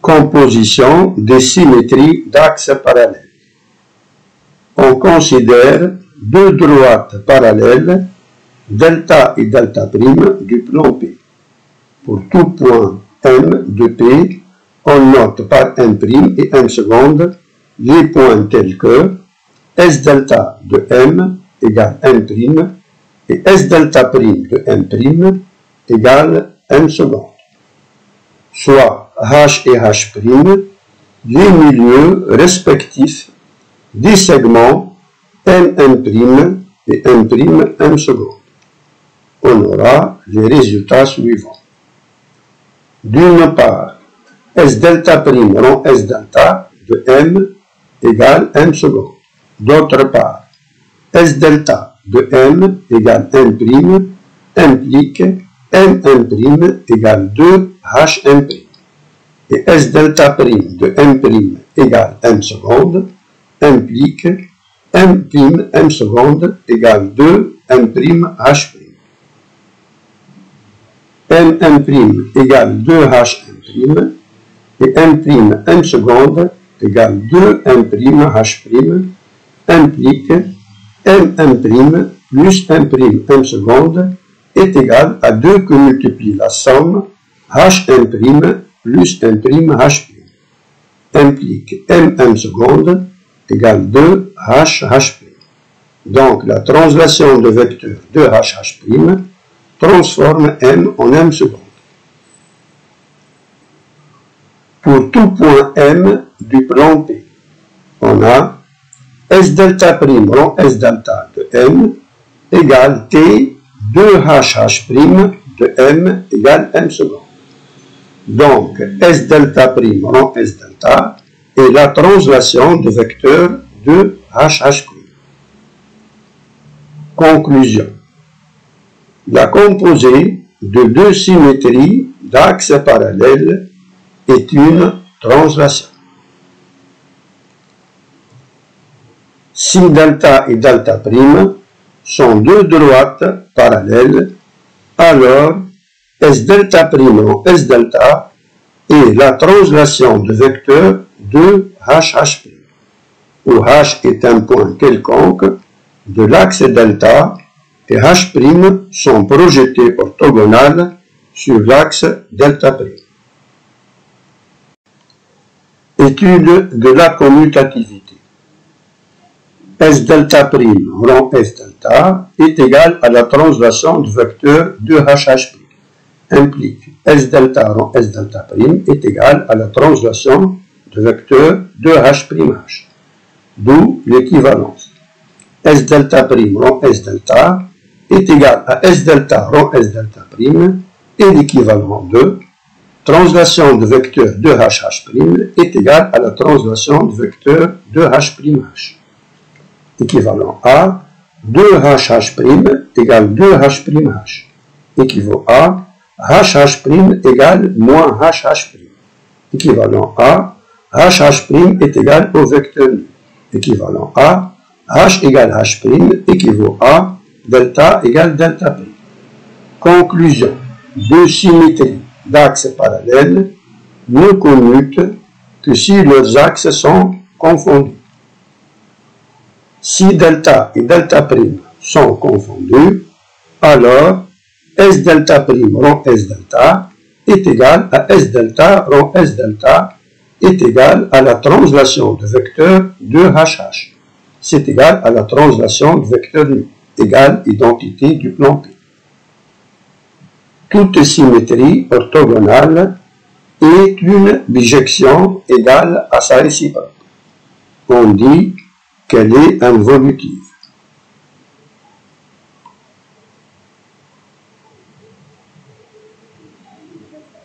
Composition des symétries d'axes parallèles. On considère deux droites parallèles, delta et delta' du plan P. Pour tout point M de P, on note par M' et M' les points tels que S delta de M égale M' et S delta' de M' égale M', soit H et H', les milieux respectifs des segments M', et M', On aura les résultats suivants. D'une part, S delta' rond S delta de M égale M'. D'autre part, S delta de M égale M' implique M' égale 2 H'. Et S delta' de M' égale M' implique M' égale 2 M'H'. M' égale 2 H' et M' égale 2 M'H' implique M' plus M' est égal à 2 que multiplie la somme H' plus M'H'. Implique M' égale 2 H'. Donc la translation de vecteur de H' transforme M en M'. Pour tout point M du plan P, on a S delta' rond S delta de M égale T 2 H' de M égale M'. Donc S delta' rond S delta est la translation de vecteur de H'. Conclusion. La composée de deux symétries d'axes parallèles est une translation. Si delta et delta' sont deux droites parallèles, alors S delta' rond S delta est la translation de vecteur de H', où H est un point quelconque de l'axe delta et H' sont projetés orthogonales sur l'axe delta'. Étude de la commutativité. S delta' rond S delta est égal à la translation du vecteur de H'. Implique S delta rond S delta' est égal à la translation du vecteur de H'. D'où l'équivalence. S delta' rond S delta est égal à S delta rond S delta' et l'équivalent de translation de vecteur de H' est égal à la translation de vecteur de H'. Équivalent à 2H' égale 2H'. Équivaut à H' égale moins H'. Équivalent à H' est égal au vecteur nu. Équivalent à H égale H' équivaut à delta égale delta'. Conclusion. Deux symétries d'axes parallèles ne commutent que si leurs axes sont confondus. Si delta et delta' sont confondus, alors S delta' rond S delta est égal à S delta rond S delta est égal à la translation de vecteur de H'. C'est égal à la translation de vecteur nu, égale identité du plan P. Toute symétrie orthogonale est une bijection égale à sa réciproque. On dit qu'elle est involutive.